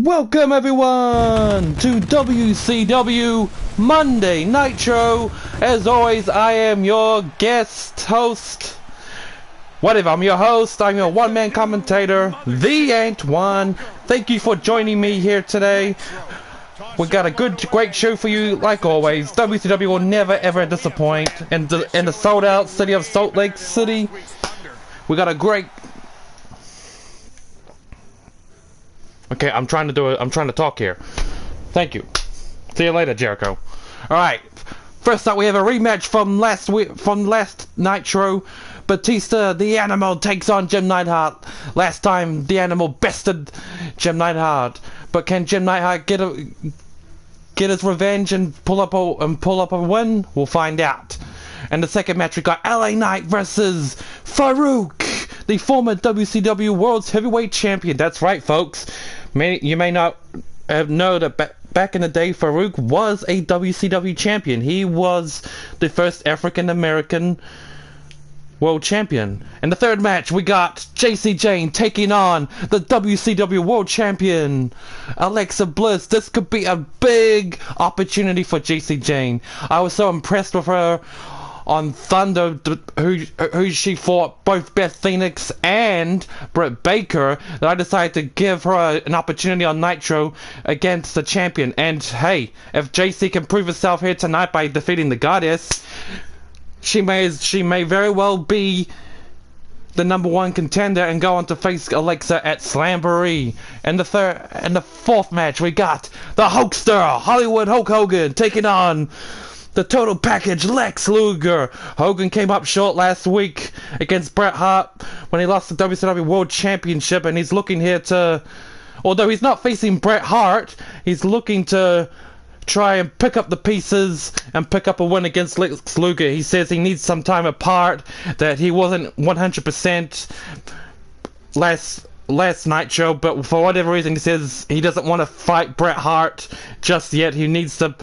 Welcome everyone to WCW Monday Nitro. As always, I am your guest host. Whatever, I'm your host, I'm your one-man commentator, The Ant One. Thank you for joining me here today. We got a great show for you, like always. WCW will never ever disappoint. In the sold-out city of Salt Lake City, we got a great... Okay, I'm trying to talk here. Thank you. See you later, Jericho. Alright. First up, we have a rematch from last Nitro. Batista, the Animal, takes on Jim Neidhart. Last time, the Animal bested Jim Neidhart. But can Jim Neidhart get his revenge and pull up a win? We'll find out. And the second match, we got LA Knight versus Faarooq, the former WCW World Heavyweight Champion. That's right, folks. You may not know that back in the day, Faarooq was a WCW champion. He was the first African American World Champion. In the third match, we got Jacy Jayne taking on the WCW World Champion, Alexa Bliss. This could be a big opportunity for Jacy Jayne. I was so impressed with her on Thunder, who she fought both Beth Phoenix and Britt Baker, that I decided to give her an opportunity on Nitro against the champion. And hey, if Jacy can prove herself here tonight by defeating the Goddess, she may very well be the #1 contender and go on to face Alexa at Slamboree. And the fourth match, we got the Hulkster, Hollywood Hulk Hogan, taking on the total package, Lex Luger. Hogan came up short last week against Bret Hart when he lost the WCW World Championship, and he's looking here to, although he's not facing Bret Hart, he's looking to try and pick up the pieces and pick up a win against Lex Luger. He says he needs some time apart, that he wasn't 100% last Nitro, but for whatever reason he says he doesn't want to fight Bret Hart just yet. He needs to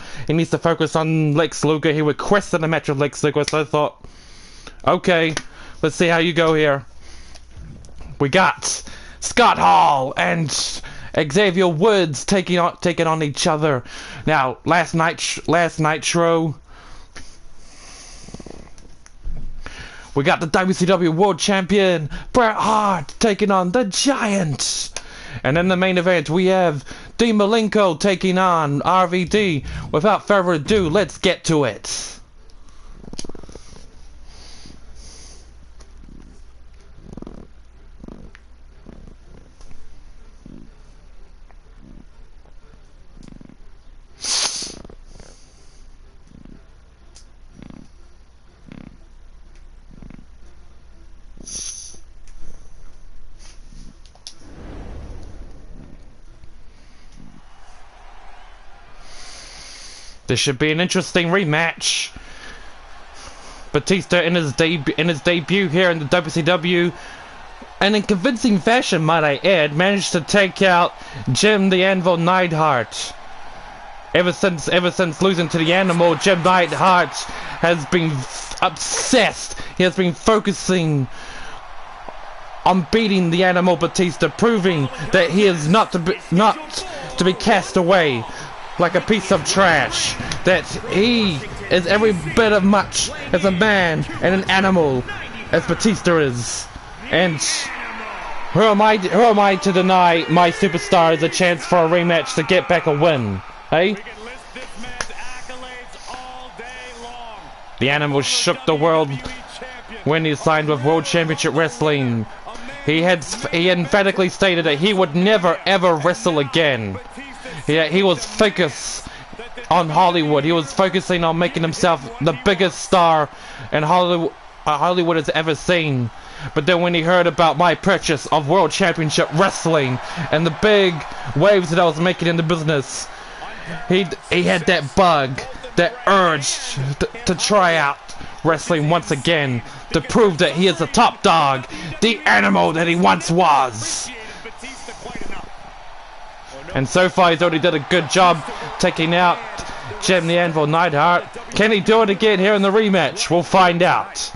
focus on Lex Luger. He requested a match with Lex Luger, so I thought, okay, let's see how you go here. We got Scott Hall and Xavier Woods taking on each other. Now, last Nitro, we got the WCW World Champion, Bret Hart, taking on the Giant. And in the main event, we have Dean Malenko taking on RVD. Without further ado, let's get to it. This should be an interesting rematch. Batista in his debut here in the WCW, and in convincing fashion, might I add, managed to take out Jim the Anvil Neidhart. Ever since losing to the Animal, Jim Neidhart has been obsessed. He has been focusing on beating the Animal Batista, proving that he is not to be cast away like a piece of trash, that he is every bit as much as a man and an animal as Batista is. And who am I to deny my superstars a chance for a rematch to get back a win? Hey? The Animal shook the world when he signed with World Championship Wrestling. He emphatically stated that he would never ever wrestle again. He was focused on Hollywood. He was focusing on making himself the biggest star in Hollywood has ever seen. But then when he heard about my purchase of World Championship Wrestling and the big waves that I was making in the business, he had that bug, that urge to try out wrestling once again. to prove that he is the top dog, the animal that he once was. And so far he's already done a good job taking out Jim the Anvil Neidhart. Can he do it again here in the rematch? We'll find out.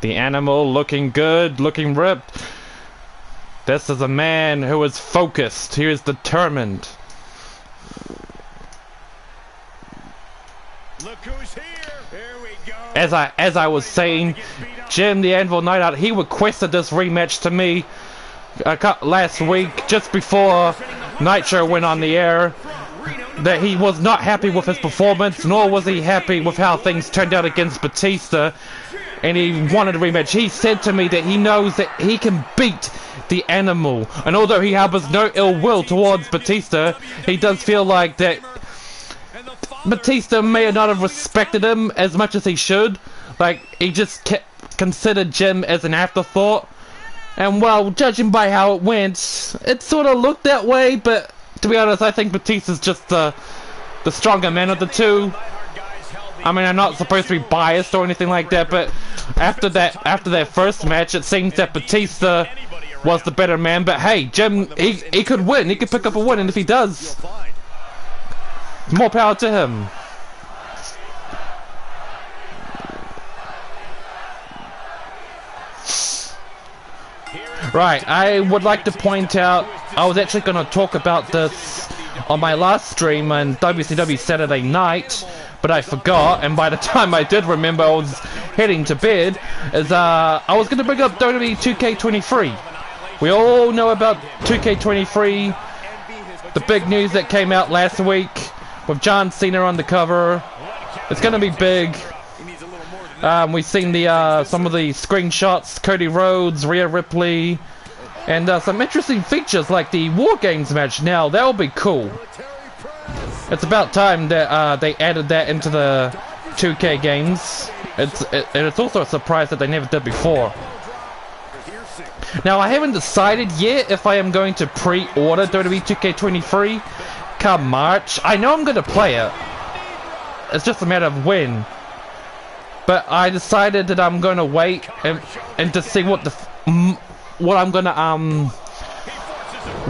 The animal looking good, looking ripped. This is a man who is focused. He is determined. Look who's here. Here we go. As I was saying, Jim the Anvil Neidhart, he requested this rematch to me last week, just before Nitro went on the air. That he was not happy with his performance, nor was he happy with how things turned out against Batista, and he wanted a rematch. He said to me that he knows that he can beat the animal, and although he harbors no ill will towards Batista, he does feel like that Batista may not have respected him as much as he should. Like, he just considered Jim as an afterthought, and well, judging by how it went, it sort of looked that way. But to be honest, I think Batista's just the stronger man of the two. I mean, I'm not supposed to be biased or anything like that, but after that first match, it seems that Batista was the better man. But hey, Jim, he could win. He could pick up a win, and if he does, more power to him. Right, I would like to point out, I was actually going to talk about this on my last stream on WCW Saturday night, but I forgot, and by the time I did remember, I was heading to bed. I was going to bring up WWE 2K23. We all know about 2K23, the big news that came out last week with John Cena on the cover. It's going to be big. We've seen some of the screenshots, Cody Rhodes, Rhea Ripley, and some interesting features like the War Games match. Now, that'll be cool. It's about time that they added that into the 2K games. It's also a surprise that they never did before. Now, I haven't decided yet if I am going to pre-order WWE 2K23 come March. I know I'm going to play it. It's just a matter of when. But I decided that I'm going to wait and to see what I'm going to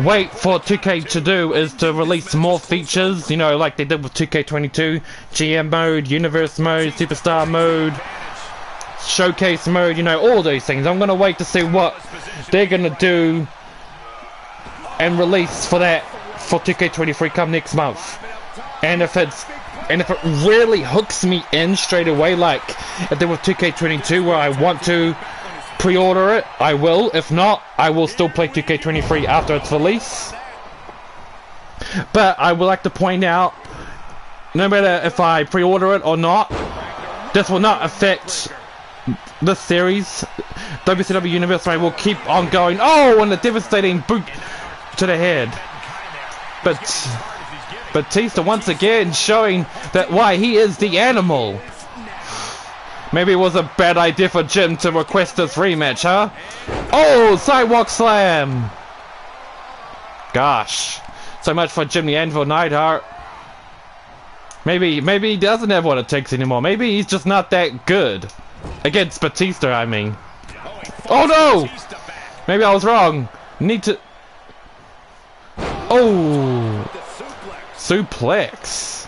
wait for 2K to do is to release more features, you know, like they did with 2K22, GM mode, universe mode, superstar mode, showcase mode, you know, all those things. I'm going to wait to see what they're going to do and release for that for 2K23 come next month. And if it really hooks me in straight away, like if they were 2K22 where I want to pre-order it, I will. If not, I will still play 2K23 after its release. But I would like to point out, no matter if I pre-order it or not, this will not affect this series. WCW Universe will keep on going. Oh, and a devastating boot to the head. But Batista once again showing that why he is the animal. Maybe it was a bad idea for Jim to request this rematch, huh? Oh, sidewalk slam! Gosh, so much for Jim the Anvil Neidhart. Maybe he doesn't have what it takes anymore. Maybe he's just not that good against Batista. I mean, oh no! Maybe I was wrong. Need to. Oh. Suplex.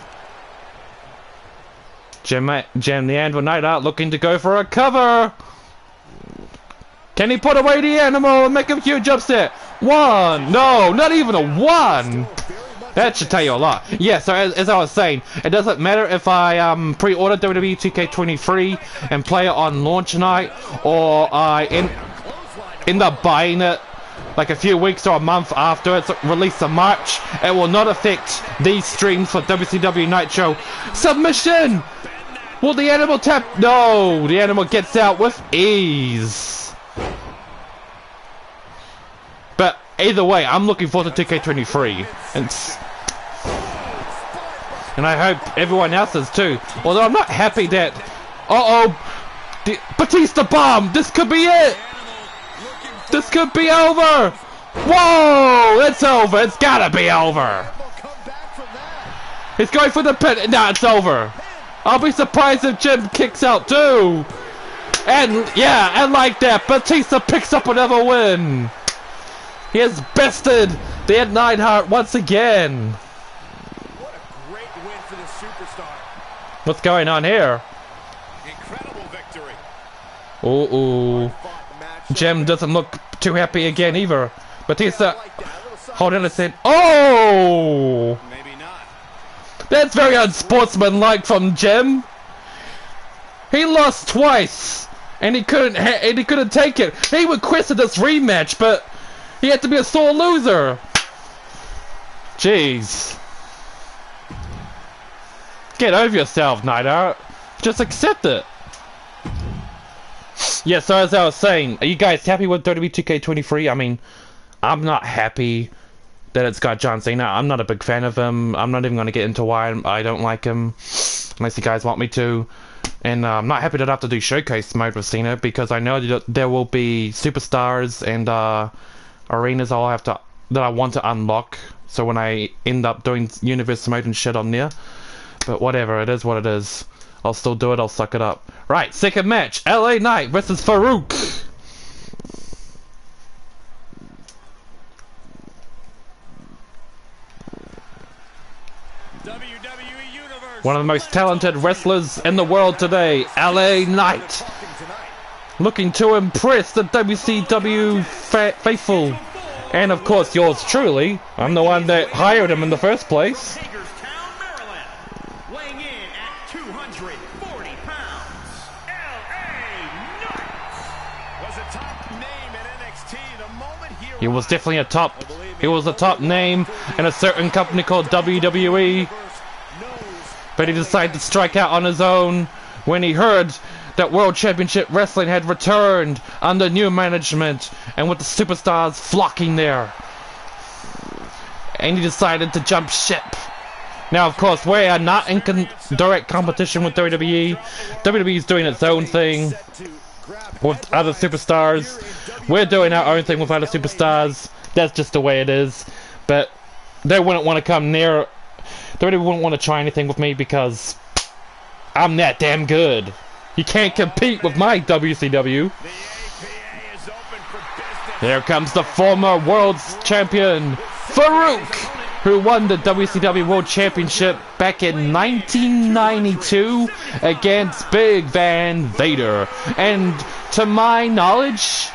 Jim the Anvil Neidhart looking to go for a cover. Can he put away the animal and make a huge upset? One. No, not even a one. That should tell you a lot. Yeah, so as I was saying, it doesn't matter if I pre-order WWE 2K23 and play it on launch night, or I end up buying it like a few weeks or a month after its release in March. It will not affect these streams for WCW Nitro. Submission! Will the animal tap? No! The animal gets out with ease. But either way, I'm looking forward to 2K23. And I hope everyone else is too. Although I'm not happy that... Uh-oh! Batista bomb! This could be it! This could be over! Whoa! It's over. It's gotta be over. He's going for the pin. Nah, it's over. I'll be surprised if Jim kicks out too. And yeah, and like that, Batista picks up another win. He has bested the Neidhart once again. What a great win for the superstar. What's going on here? Incredible victory. Ooh. Jim doesn't look too happy again either. Batista holding his head. Oh! Maybe not. That's very unsportsmanlike from Jim. He lost twice, and he couldn't take it. He requested this rematch, but he had to be a sore loser. Jeez. Get over yourself, Neidhart. Just accept it. Yeah, so as I was saying, are you guys happy with WWE 2K23? I mean, I'm not happy that it's got John Cena. I'm not a big fan of him. I'm not even going to get into why I don't like him, unless you guys want me to. And I'm not happy that I have to do showcase mode with Cena, because I know that there will be superstars and arenas that I want to unlock. So when I end up doing universe mode and shit on there, but whatever, it is what it is. I'll still do it. I'll suck it up. Right, second match: LA Knight versus Faarooq. WWE Universe. One of the most talented wrestlers in the world today, LA Knight, looking to impress the WCW faithful, and of course yours truly. I'm the one that hired him in the first place. Hagerstown, Maryland. Weighing in at 240 pounds, LA Knight was a top name in NXT the moment He was definitely a top. He was a top name in a certain company called WWE. But he decided to strike out on his own when he heard that World Championship Wrestling had returned under new management and with the superstars flocking there. And he decided to jump ship. Now, of course, we are not in direct competition with WWE. WWE is doing its own thing with other superstars. We're doing our own thing with other superstars. That's just the way it is. But they wouldn't want to come near. They really wouldn't want to try anything with me because I'm that damn good. You can't compete with my WCW. Here comes the former world champion Faarooq, who won the WCW World Championship back in 1992 against Big Van Vader. And to my knowledge,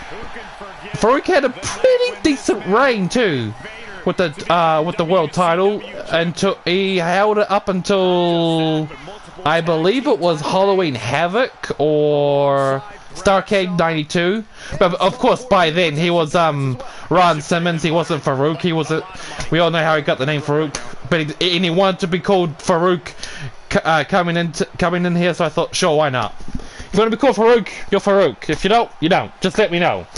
Faarooq had a pretty decent reign too with the world title, until he held it up until I believe it was Halloween Havoc or Starrcade 92. But of course by then he was Ron Simmons. He wasn't Faarooq. He was we all know how he got the name Faarooq, but he wanted to be called Faarooq coming in here, so I thought, sure, why not? If you want to be called Faarooq, you're Faarooq. If you don't, you don't. Just let me know.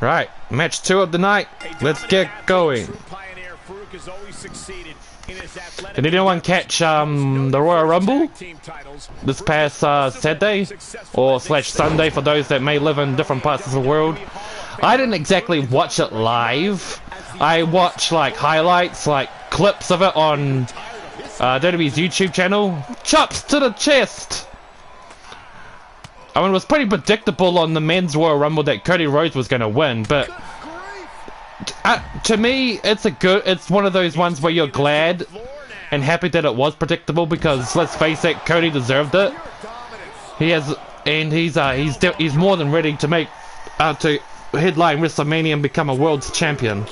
Right, match 2 of the night. Let's get going. Did anyone catch the Royal Rumble this past Saturday or /Sunday for those that may live in different parts of the world? I didn't exactly watch it live. I watched like highlights, like clips of it on WWE's YouTube channel. Chops to the chest. I mean, it was pretty predictable on the men's Royal Rumble that Cody Rhodes was going to win, but to me, it's one of those ones where you're glad and happy that it was predictable, because let's face it, Cody deserved it. He's more than ready to make to headline WrestleMania and become a world's champion.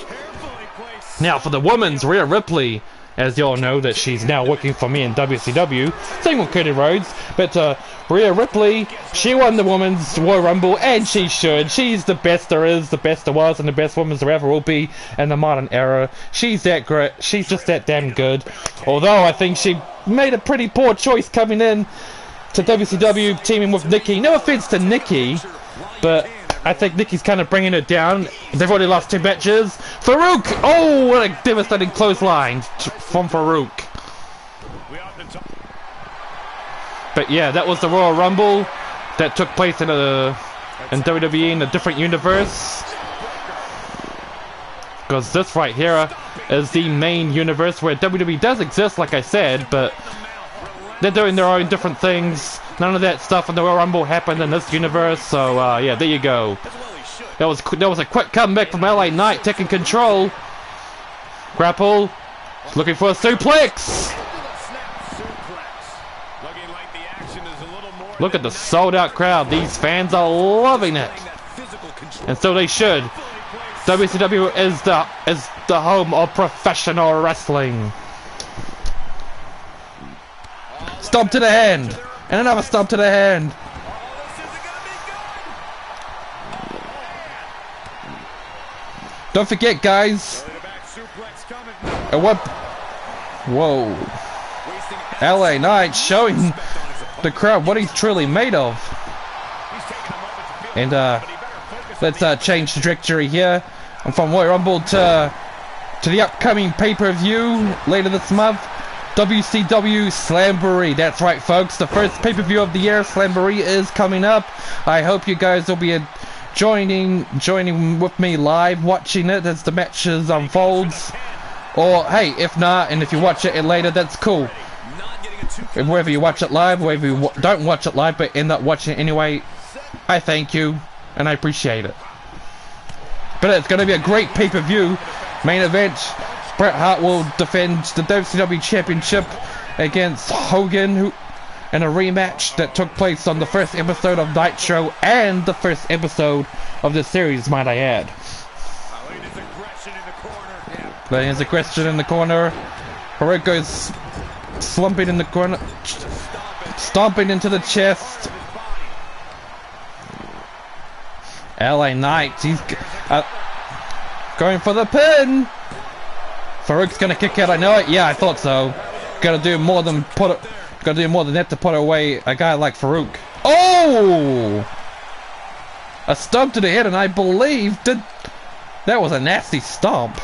Now for the women's, Rhea Ripley, as you all know that she's now working for me in WCW, same with Cody Rhodes, but Rhea Ripley, she won the women's Royal Rumble, and she should. She's the best there is, the best there was, and the best women's there ever will be in the modern era. She's that great. She's just that damn good. Although I think she made a pretty poor choice coming in to WCW, teaming with Nikki. No offense to Nikki, but I think Nikki's kind of bringing it down. They've already lost 2 matches. Faarooq! Oh, what a devastating clothesline from Faarooq. But yeah, that was the Royal Rumble that took place in WWE in a different universe. Because this right here is the main universe where WWE does exist, like I said, but they're doing their own different things. None of that stuff in the Royal Rumble happened in this universe, so yeah, there you go. That was a quick comeback from LA Knight, taking control. Grapple, looking for a suplex. Look at the sold-out crowd. These fans are loving it, and so they should. WCW is the home of professional wrestling. Stomp to the hand, and another stomp to the hand. Don't forget, guys. And what? Whoa! LA Knight showing the crowd what he's truly made of. And let's change trajectory here. I'm from Royal Rumble to the upcoming pay-per-view later this month. WCW Slamboree. That's right, folks. The first pay-per-view of the year, Slamboree, is coming up. I hope you guys will be joining with me live, watching it as the matches unfolds. Or hey, if not, and if you watch it later, that's cool. And whether you watch it live, whether you don't watch it live but end up watching it anyway, I thank you and I appreciate it. But it's going to be a great pay-per-view. Main event, Bret Hart will defend the WCW Championship against Hogan, in a rematch that took place on the first episode of Nitro and the first episode of the series, might I add. Laying his aggression in the corner. Faarooq goes slumping in the corner, stomping into the chest. LA Knight, he's going for the pin. Faarooq's gonna kick out. I know it. Yeah, I thought so. Gotta do more than that to put away a guy like Faarooq. Oh! A stomp to the head, and I believe that was a nasty stomp.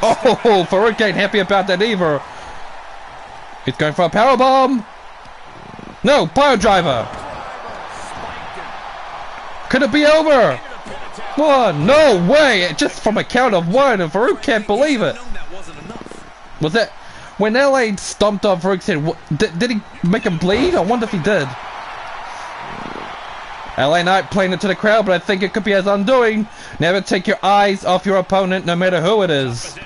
Oh, Faarooq ain't happy about that either. He's going for a powerbomb. No, pile driver. Could it be over? One, no way! Just from a count of one, and Faarooq can't believe it. Was that when LA stomped on Faarooq's head? Did he make him bleed? I wonder if he did. LA Knight playing it to the crowd, but I think it could be his undoing. Never take your eyes off your opponent, no matter who it is.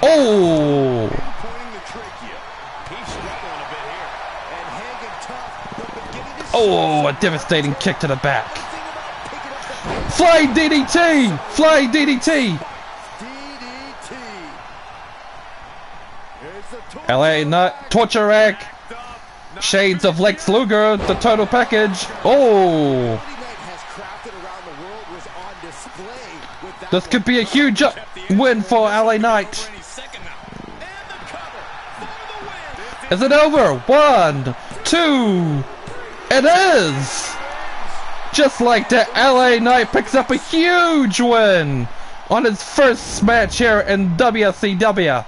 Oh! Oh, a devastating kick to the back. Flying DDT! Flying DDT! LA Knight, torture rack. Shades of Lex Luger, the total package. Oh! This could be a huge win for LA Knight. Is it over? 1, 2. It is! Just like that, LA Knight picks up a huge win on his first match here in WCW.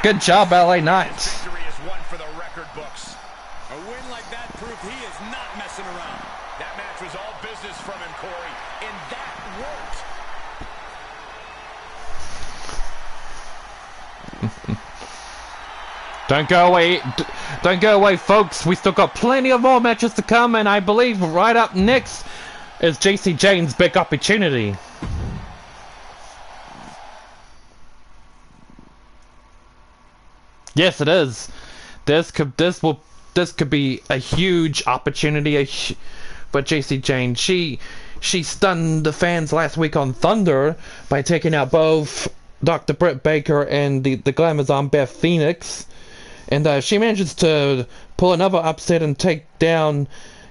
Good job, LA Knight. Victory is one for the record books. A win like that proved he is not messing around. That match was all business from him, Corey, and that worked. Don't go away, folks. We still got plenty of more matches to come, and I believe right up next is Jacy Jayne's big opportunity. Yes, it is. This could be a huge opportunity for Jacy Jayne. She stunned the fans last week on Thunder by taking out both Dr. Britt Baker and the Glamazon Beth Phoenix. And she manages to pull another upset and take down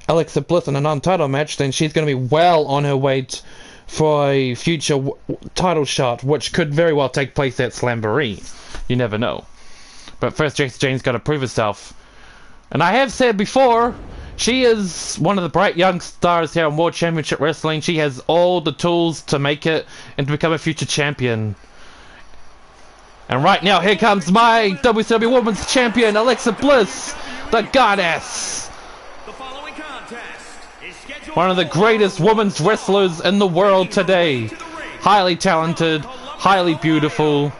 Alexa Bliss in a non-title match. Then she's going to be well on her way for a future title shot, which could very well take place at Slamboree. You never know. But first, Jacy Jayne's got to prove herself. And I have said before, she is one of the bright young stars here on World Championship Wrestling. She has all the tools to make it and to become a future champion. And right now, here comes my WCW Women's Champion, Alexa Bliss, the Goddess. One of the greatest women's wrestlers in the world today. Highly talented, highly beautiful.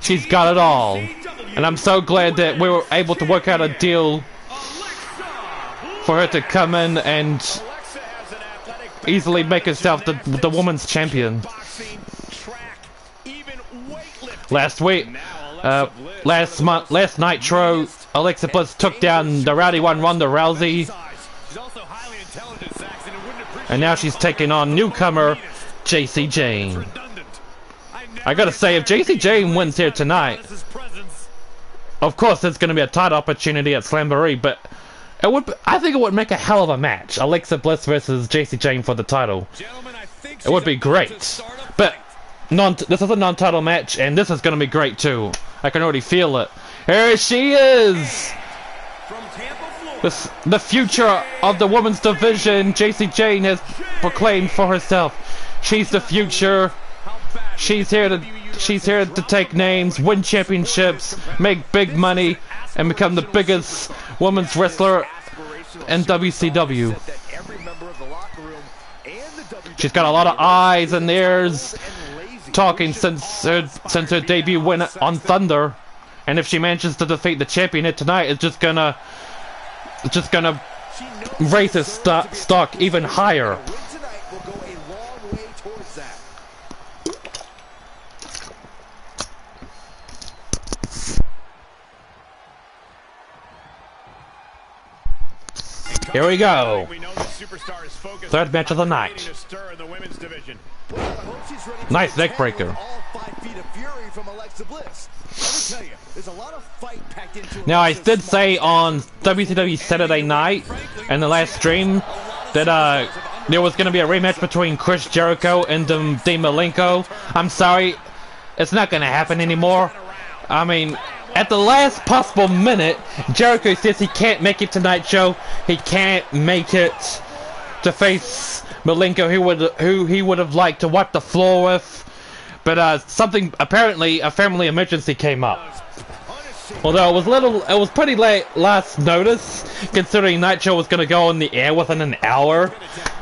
She's got it all. And I'm so glad that we were able to work out a deal for her to come in and easily make herself the women's champion. Last week, last Nitro, Alexa Bliss took down the Rowdy One Ronda Rousey. And now she's taking on newcomer Jacy Jayne. I gotta say, if Jacy Jayne wins here tonight, of course there's gonna be a title opportunity at Slamboree, but I think it would make a hell of a match. Alexa Bliss versus Jacy Jayne for the title. It would be great. But this is a non-title match, and this is gonna be great too. I can already feel it. Here she is! The future of the women's division, Jacy Jayne has proclaimed for herself. She's the future. She's here to take names, win championships, make big money, and become the biggest women's wrestler in WCW. She's got a lot of eyes and ears talking since her debut win on Thunder, and if she manages to defeat the champion here tonight, it's just gonna raise his stock even higher. Here we go. Third match of the night. Nice neck breaker. Now, I did say on WCW Saturday Night and the last stream that there was going to be a rematch between Chris Jericho and Dean Malenko. I'm sorry, it's not going to happen anymore. I mean, at the last possible minute, Jericho says he can't make it tonight's show. He can't make it to face Malenko, who he would have liked to wipe the floor with. But apparently a family emergency came up. Although it was pretty late last notice, considering Nitro was going to go on the air within an hour.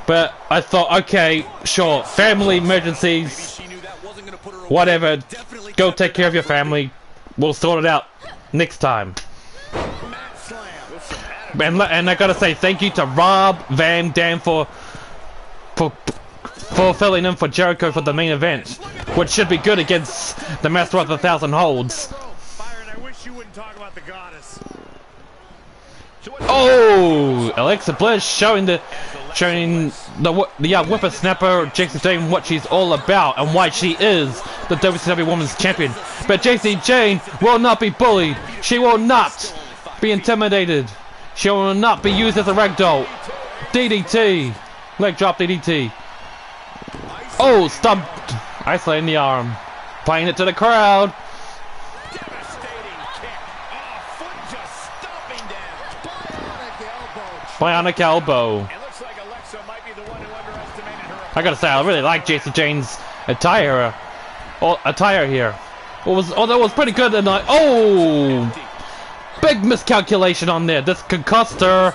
But I thought, okay, sure, family emergencies, whatever, go take care of your family. We'll sort it out next time. And I gotta say thank you to Rob Van Dam for filling in for Jericho for the main event, which should be good against the Master of 1,000 Holds. Oh, Alexa Bliss showing the whippersnapper Jacy Jayne what she's all about and why she is the WCW Women's Champion. But Jacy Jayne will not be bullied. She will not be intimidated. She will not be used as a ragdoll. DDT, leg drop DDT. Oh, stumped, isolating the arm, playing it to the crowd. Bionic elbow. I gotta say, I really like Jacy Jayne's attire here. Although it was pretty good tonight. Oh, big miscalculation on there. This could cost her.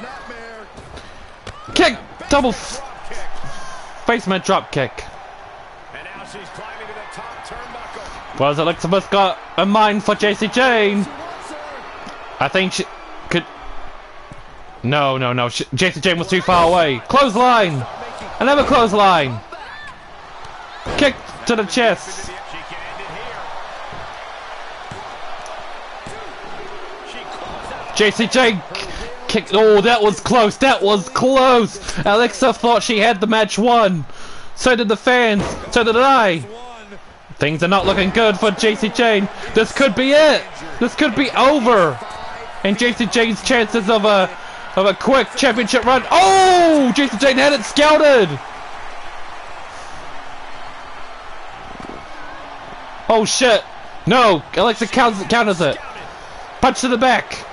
Kick, double basement drop kick. Well, has Alexa Bliss got a mind for Jacy Jayne? I think she could. No. Jacy Jayne was too far away. Clothesline! Another clothesline! Kick to the chest. Jacy Jayne kicked. Oh, that was close. That was close. Alexa thought she had the match won. So did the fans. So did I. Things are not looking good for Jacy Jayne. This could be it. This could be over. And Jacy Jayne's chances of a quick championship run. Oh, Jacy Jayne had it scouted. Oh shit. No, Alexa counters it. Punch to the back.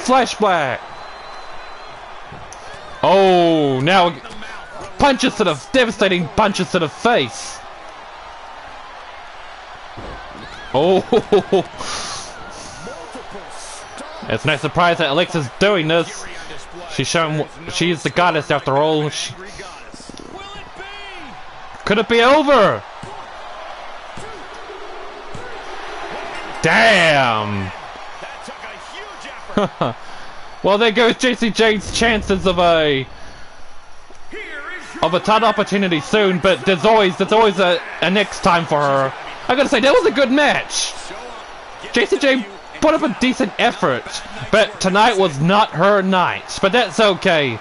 Flashback. Oh, now punches to the devastating punches to the face. Oh, it's no surprise that Alexa's doing this. She's shown she's the goddess after all. Could it be over? Damn. Well, there goes Jacy Jayne's chances of a title opportunity soon, but there's always a next time for her. I gotta say, that was a good match. Jacy Jayne put up a decent effort, but tonight was not her night. But that's okay.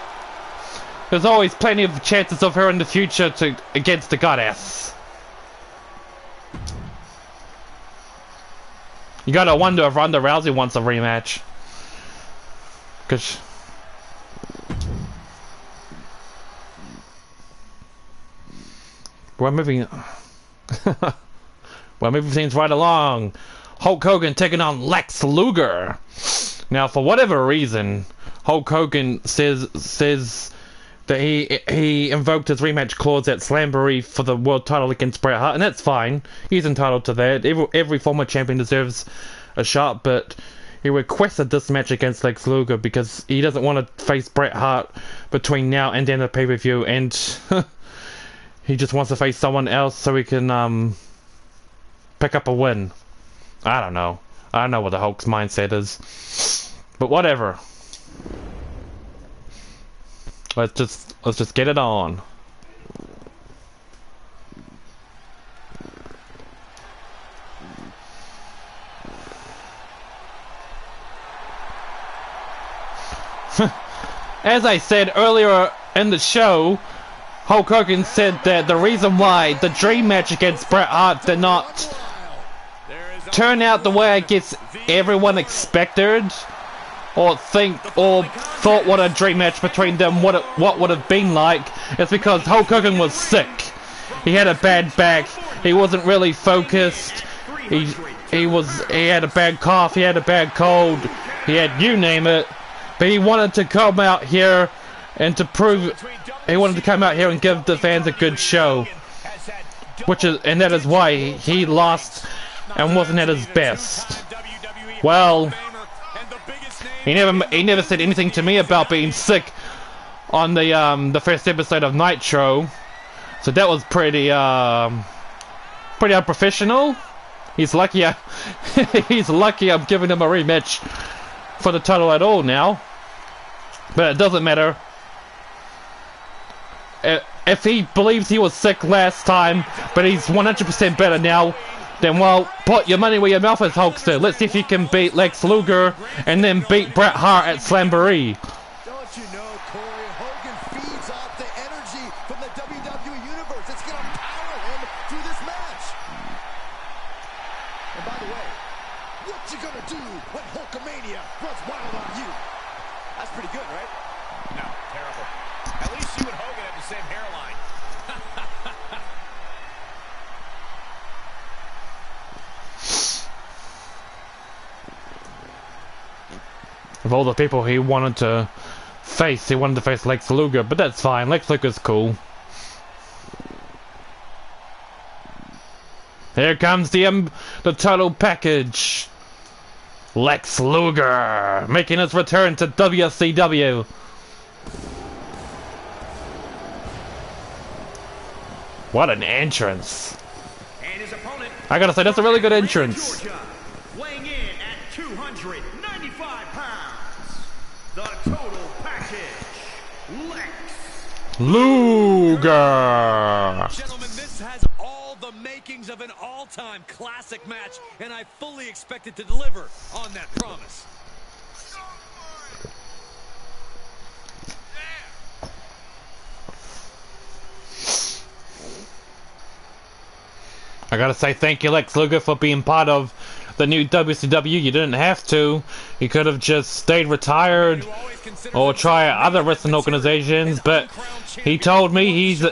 There's always plenty of chances of her in the future against the goddess. You gotta wonder if Ronda Rousey wants a rematch. Cause we're moving things right along. Hulk Hogan taking on Lex Luger. Now, for whatever reason, Hulk Hogan says that he invoked his rematch clause at Slamboree for the world title against Bret Hart, and that's fine. He's entitled to that. Every former champion deserves a shot, but he requested this match against Lex Luger because he doesn't want to face Bret Hart between now and then the pay-per-view, and he just wants to face someone else so he can pick up a win. I don't know what the Hulk's mindset is, but whatever. Let's just get it on. As I said earlier in the show, Hulk Hogan said that the reason why the dream match against Bret Hart did not turn out the way I guess everyone expected or thought what a dream match between them what would have been like is because Hulk Hogan was sick. He had a bad back. He wasn't really focused. He had a bad cough. He had a bad cold. He had you name it. But he wanted to come out here and to prove he wanted to come out here and give the fans a good show, and that is why he lost and wasn't at his best. Well, he never said anything to me about being sick on the first episode of Nitro, so that was pretty unprofessional. He's lucky I'm giving him a rematch for the title at all now, but it doesn't matter. If he believes he was sick last time, but he's 100% better now, then well, put your money where your mouth is, Hulkster. Let's see if you can beat Lex Luger and then beat Bret Hart at Slamboree. Don't you know, Corey, Hogan feeds off the energy from the WWE Universe. It's going to power him through this match. And by the way, what you going to do when Hulkamania runs wild on you? That's pretty good, right? No, terrible. At least you and Hogan have the same hairline. Of all the people he wanted to face Lex Luger, but that's fine. Lex Luger's cool. Here comes the total package. Lex Luger making his return to WCW. What an entrance! And his opponent, I gotta say, that's a really good entrance. Georgia, weighing in at 295 pounds. The total package, Lex Luger. Gentlemen, this has all the makings of an all-time classic match, and I fully expect it to deliver on that promise. I gotta say thank you, Lex Luger, for being part of the new WCW. You didn't have to. You could have just stayed retired or try other wrestling organizations, but he told me he's a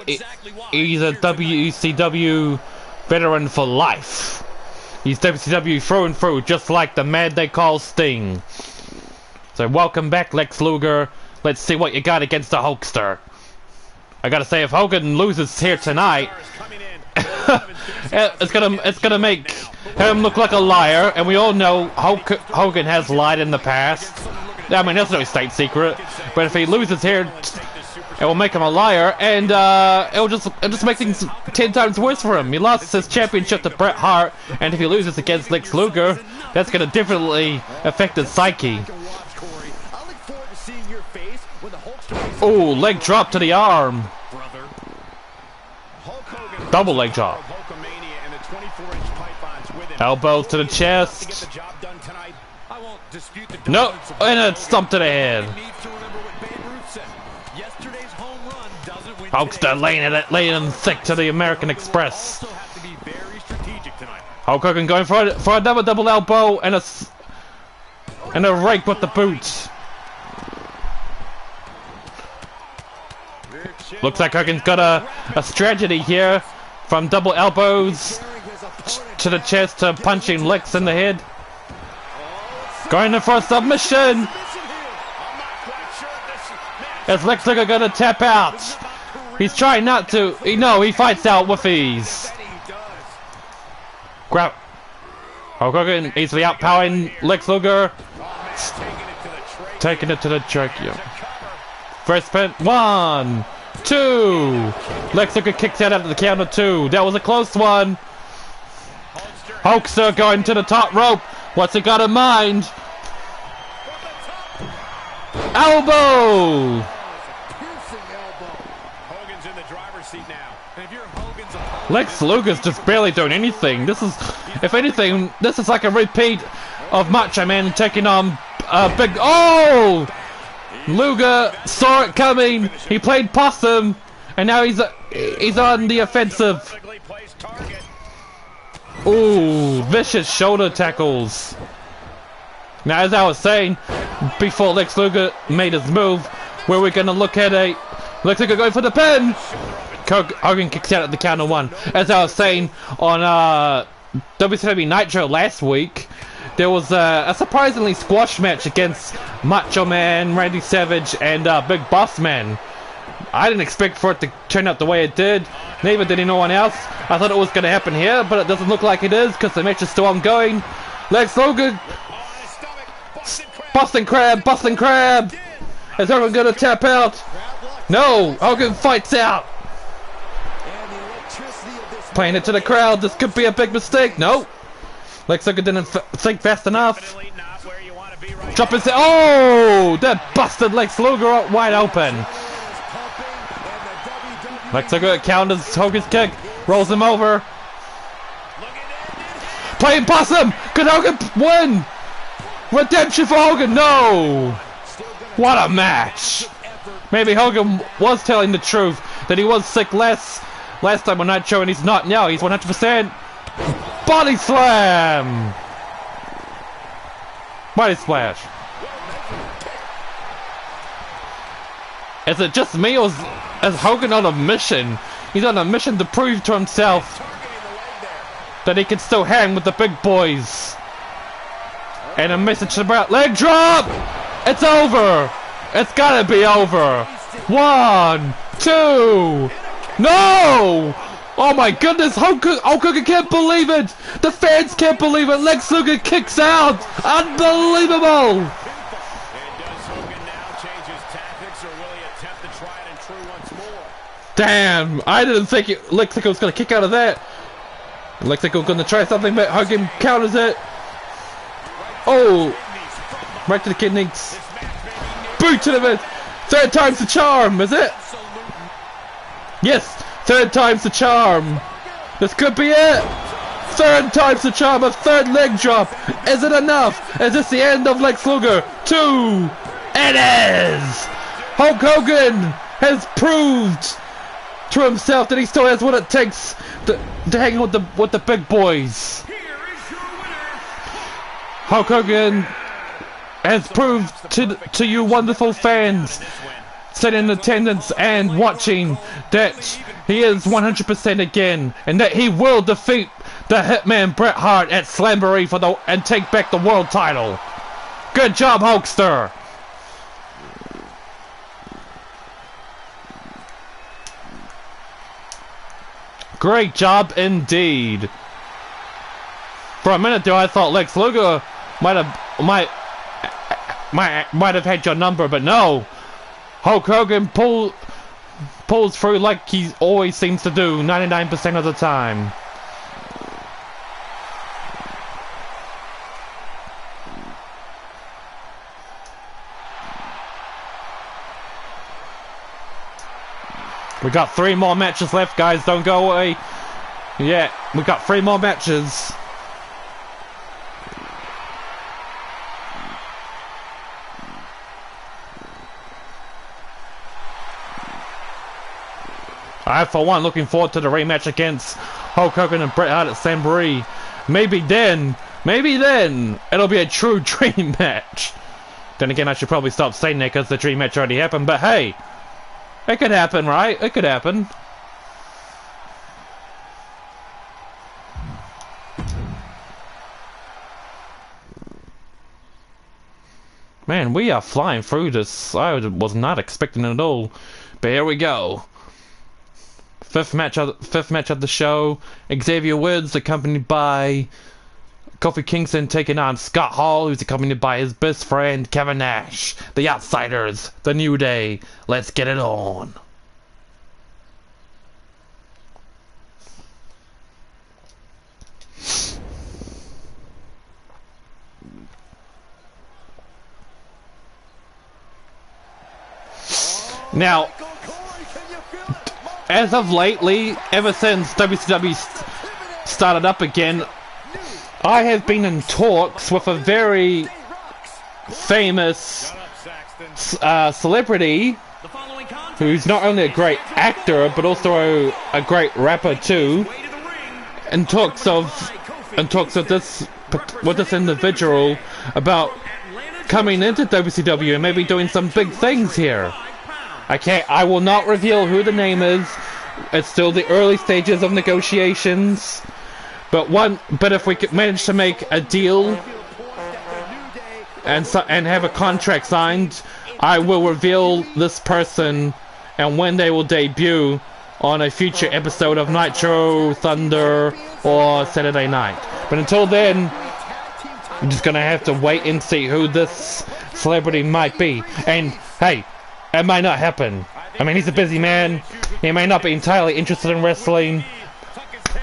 WCW veteran for life. He's WCW through and through, just like the man they call Sting. So welcome back, Lex Luger. Let's see what you got against the Hulkster. I gotta say, if Hogan loses here tonight, it's gonna make him look like a liar, and we all know Hogan has lied in the past. I mean, that's no state secret. But if he loses here, it will make him a liar, and it'll just make things 10 times worse for him. He lost his championship to Bret Hart, and if he loses against Lex Luger, that's gonna definitely affect his psyche. Oh, leg drop to the arm. Double leg drop. Elbows to the chest. No, and a stump to the head. Hulkster laying him thick to the American Express. Hulk Hogan going for another double elbow and a rake with the boot. Looks like Hogan's got a strategy here, from double elbows to the chest to punching Lex in the head. Going in for a submission. Is Lex Luger gonna tap out? He's trying not to. No, he fights out with ease. Grab. Hulk Hogan easily outpowering Lex Luger. Taking it to the trachea. First pin. 1, 2. Lex Luger kicks out after the count of 2. That was a close one. Hulkster going to the top rope. What's he got in mind? Elbow! Lex Luger's just barely doing anything. This is, if anything, this is like a repeat of Macho Man taking on Big. Oh! Luger saw it coming. He played possum, and now he's on the offensive. Ooh, vicious shoulder tackles. Now, as I was saying before Lex Luger made his move, where we're gonna look at a Lex Luger going for the pin. Hogan kicks out at the count of 1. As I was saying on WCW Nitro last week, there was a surprisingly squash match against Macho Man, Randy Savage, and Big Boss Man. I didn't expect for it to turn out the way it did. Neither did anyone else. I thought it was going to happen here, but it doesn't look like it is because the match is still ongoing. Lex Luger, Boston Crab. Is Hogan going to tap out? No, Hogan fights out. Playing it to the crowd. This could be a big mistake. No. Lex Luger didn't think fast enough. Drop his. Oh! That busted Lex Luger up wide open. Lex Luger counters Hogan's kick. Rolls him over. Playing possum. Could Hogan win? Redemption for Hogan. No. What a match. Maybe Hogan was telling the truth that he was sick last time on Nitro, and he's not now. He's 100%. Body slam! Body splash. Is it just me, or is Hogan on a mission? He's on a mission to prove to himself that he can still hang with the big boys. And a message about leg drop! It's over! It's gotta be over! 1, 2... No! Oh my goodness, Hulk Hogan can't believe it! The fans can't believe it! Lex Luger kicks out! Unbelievable! Damn, I didn't think Lex Luger was going to kick out of that. Lex Luger was going to try something, but Hogan counters it. Oh! Right to the kidneys. Boot to the mid. 3rd time's the charm, is it? Yes, 3rd time's the charm. This could be it. 3rd time's the charm, a 3rd leg drop. Is it enough? Is this the end of Lex Luger? 2. It is. Hulk Hogan has proved to himself that he still has what it takes to hang with the big boys. Hulk Hogan has proved to you wonderful fans sitting in attendance and watching that he is 100% again, and that he will defeat the Hitman Bret Hart at Slamboree and take back the world title. Good job, Hulkster. Great job indeed. For a minute there, I thought Lex Luger might have had your number, but no. Hulk Hogan pulls through like he always seems to do 99% of the time. We got 3 more matches left, guys. Don't go away. Yeah, we got 3 more matches. I, for one, looking forward to the rematch against Hulk Hogan and Bret Hart at Sambury. Maybe then, it'll be a true dream match. Then again, I should probably stop saying that because the dream match already happened, but hey, it could happen, right? It could happen. Man, we are flying through this. I was not expecting it at all. But here we go. Fifth match of the show. Xavier Woods accompanied by Kofi Kingston taking on Scott Hall, who's accompanied by his best friend Kevin Nash. The Outsiders, the New Day. Let's get it on. Now, as of lately, ever since WCW started up again, I have been in talks with a very famous celebrity who's not only a great actor but also a great rapper too, and talks of this with this individual about coming into WCW and maybe doing some big things here. I will not reveal who the name is. It's still the early stages of negotiations. But if we could manage to make a deal and have a contract signed, I will reveal this person and when they will debut on a future episode of Nitro, Thunder, or Saturday Night. But until then, I'm just gonna have to wait and see who this celebrity might be. And hey, it might not happen. I mean, he's a busy man. He may not be entirely interested in wrestling,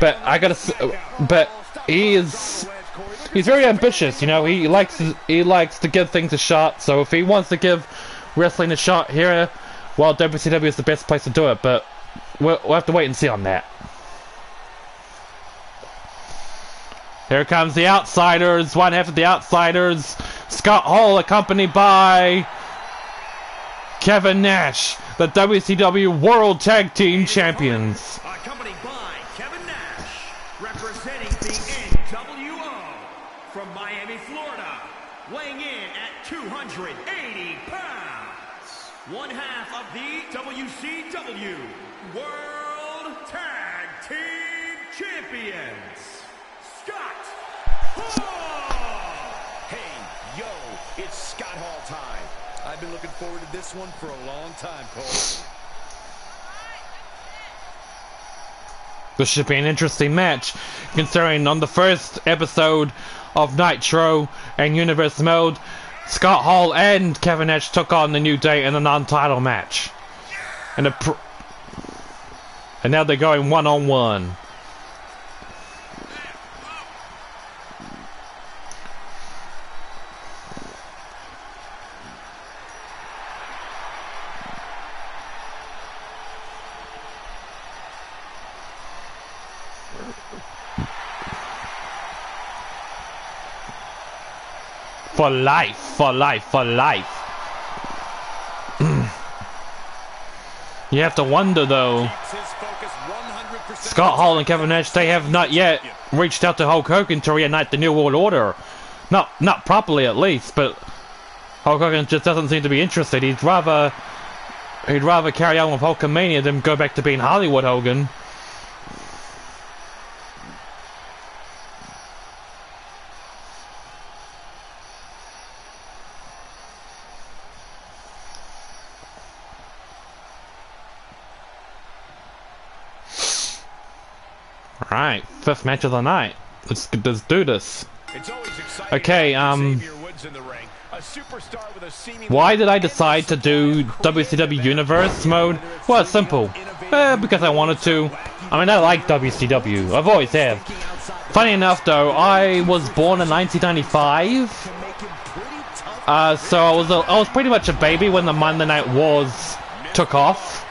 but he's very ambitious. You know, he likes to give things a shot. So if he wants to give wrestling a shot here, well, WCW is the best place to do it. But we'll have to wait and see on that. Here comes the Outsiders. One half of the Outsiders. Scott Hall accompanied by Kevin Nash, the WCW World Tag Team Champions. Accompanied by Kevin Nash, representing the NWO from Miami, Florida, weighing in at 280 pounds. One half of the WCW World Tag Team Champions, Scott Hall. Hey, yo, it's Scott Hall time. I've been looking forward to this one for a long time, Cole. This should be an interesting match, considering on the first episode of Nitro and Universe Mode, Scott Hall and Kevin Nash took on the New Day in a non-title match. And now they're going one-on-one. For life, for life, for life. You have to wonder though, Scott Hall and Kevin Nash, they have not yet reached out to Hulk Hogan to reunite the New World Order. Not properly at least, but Hulk Hogan just doesn't seem to be interested. He'd rather carry on with Hulkamania than go back to being Hollywood Hogan. Alright, first match of the night. Let's do this. It's always exciting Okay, when Xavier wins in the ring. A superstar with a seemingly why did I decide to do WCW Universe mode? Well, it's simple. Because I wanted to. I mean, I like WCW. I've always have. Funny enough, though, I was born in 1995. So I was pretty much a baby when the Monday Night Wars took off.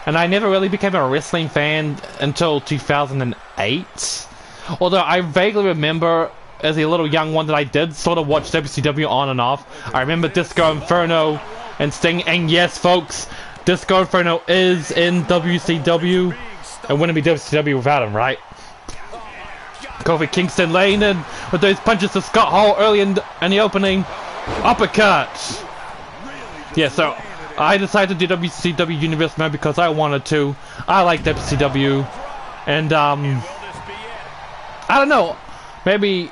And I never really became a wrestling fan until 2008. Although I vaguely remember as a little young one that I did sort of watch WCW on and off. I remember Disco Inferno and Sting, and yes folks, Disco Inferno is in WCW. It wouldn't be WCW without him, right? Kofi Kingston laying in with those punches to Scott Hall early in the opening. Uppercut! Yeah, so I decided to do WCW Universe mode because I wanted to. I like WCW. And, I don't know. Maybe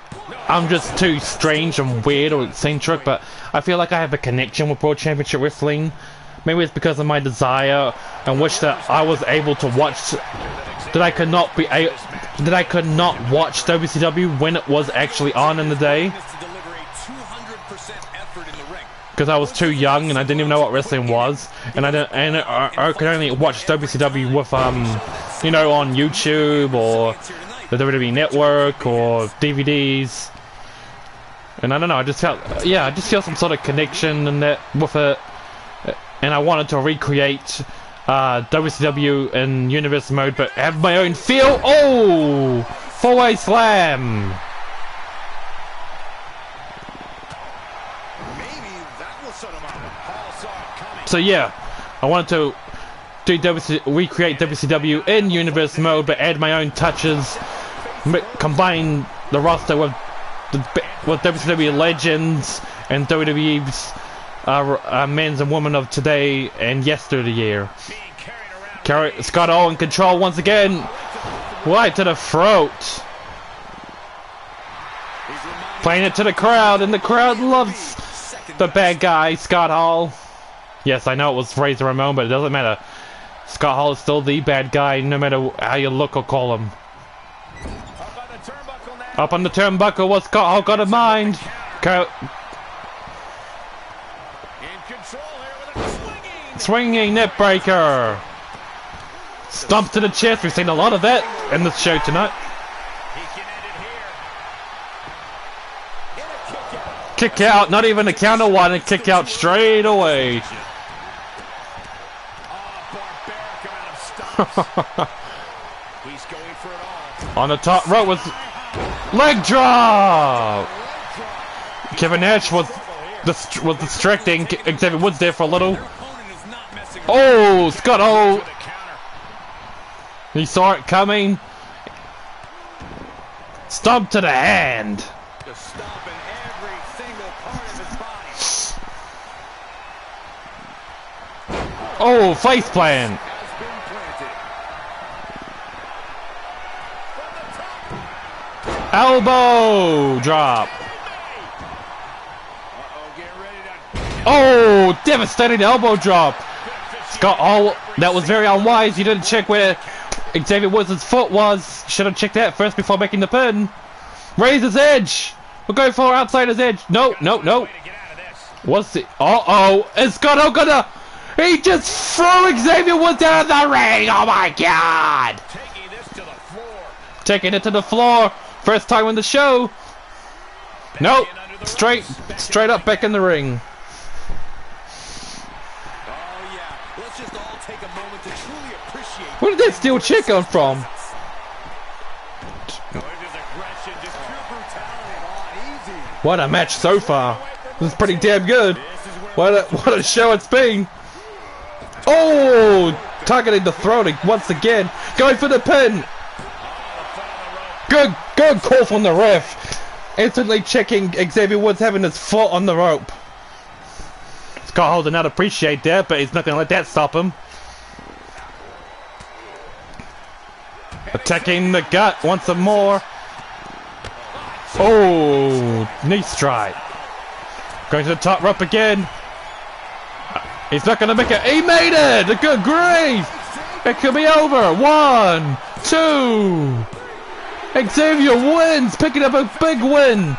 I'm just too strange and weird or eccentric, but I feel like I have a connection with World Championship Wrestling. Maybe it's because of my desire and wish that I was able to watch, that I could not watch WCW when it was actually on in the day. Because I was too young and I didn't even know what wrestling was, and I could only watch WCW with you know, on YouTube or the WWE Network or DVDs. And I don't know, I just feel some sort of connection in that with it, and I wanted to recreate WCW in Universe mode, but have my own feel. Oh, four-way slam. So yeah, I wanted to recreate WCW in Universe mode, but add my own touches, combine the roster with WCW legends and WWE's men's and women of today and yesteryear. Scott Hall in control once again, right to the throat, playing it to the crowd, and the crowd loves the bad guy Scott Hall. Yes, I know it was Razor Ramon, but it doesn't matter. Scott Hall is still the bad guy, no matter how you look or call him. Up on the turnbuckle, what's Scott Hall got in mind? Swinging net breaker. Stomp to the chest. We've seen a lot of that in this show tonight. Kick out, not even a counter one, and kick out straight away. On the top rope with leg drop. Kevin Nash was distracting Xavier Woods there for a little. Oh, Scott Hall. He saw it coming. Stomp to the hand. Oh, face plant. Elbow drop. Oh, devastating elbow drop. Scott Hall, that was very unwise. You didn't check where Xavier Woods' foot was. Should have checked that first before making the pin. Razor's edge. We'll go for outsider's edge. No, no, no. What's it? Uh-oh. Is Scott Hall gonna... He just threw Xavier Woods down the ring. Oh my God. Taking it to the floor. First time on the show. Nope. Straight up back in the ring. Where did that steel chair come from? What a match so far. This is pretty damn good. What a show it's been. Oh, targeting the throat once again. Going for the pin. Good call from the ref. Instantly checking Xavier Woods having his foot on the rope. Scott Hall did not appreciate that, but he's not going to let that stop him. Attacking the gut once more. Oh, knee strike. Going to the top rope again. He's not going to make it. He made it! Good grief! It could be over. 1, 2. Xavier wins, picking up a big win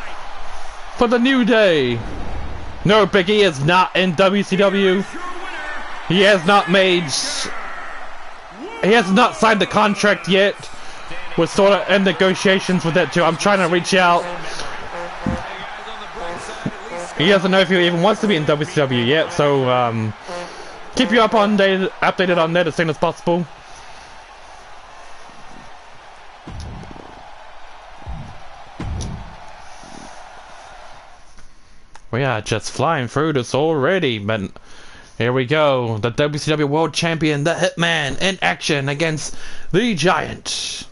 for the New Day. No, Big E is not in WCW. He has not made. He has not signed the contract yet. We're sort of in negotiations with that too. I'm trying to reach out. He doesn't know if he even wants to be in WCW yet, so keep you updated on that as soon as possible. We are just flying through this already, but here we go. The WCW World Champion, the Hitman, in action against the Giant.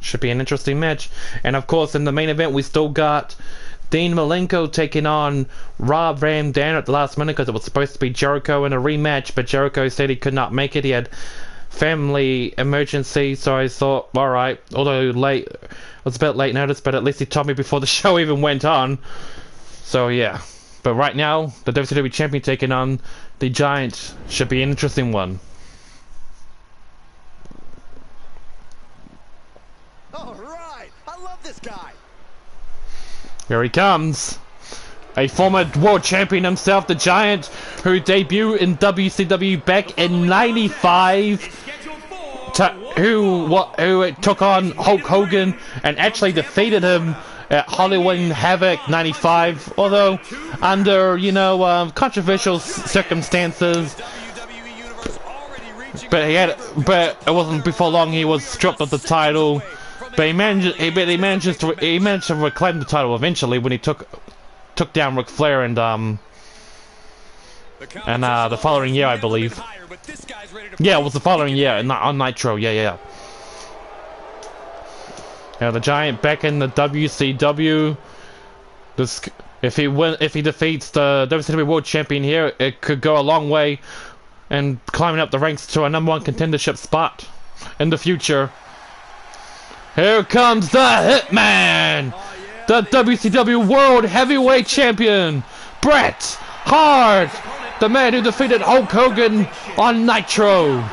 Should be an interesting match. And of course, in the main event, we still got Dean Malenko taking on Rob Van Dam at the last minute because it was supposed to be Jericho in a rematch, but Jericho said he could not make it. He had family emergency, so I thought, alright, although late, it was a bit late notice, but at least he told me before the show even went on. So yeah, but right now, the WCW Champion taking on the Giant should be an interesting one. Alright, I love this guy. Here he comes. A former world champion himself, the Giant, who debuted in WCW back in '95, who took on Hulk Hogan and actually defeated him at Hollywood Havoc '95, although under, you know, controversial circumstances. But it wasn't before long he was stripped of the title. But he managed to reclaim the title eventually when he took down Ric Flair and the following year, I believe. Yeah, it was the following year on Nitro. Yeah. Now the Giant back in the WCW. If he defeats the WCW World Champion here, it could go a long way and climbing up the ranks to a #1 contendership spot in the future. Here comes the Hitman, the WCW World Heavyweight Champion, Bret Hart, the man who defeated Hulk Hogan on Nitro.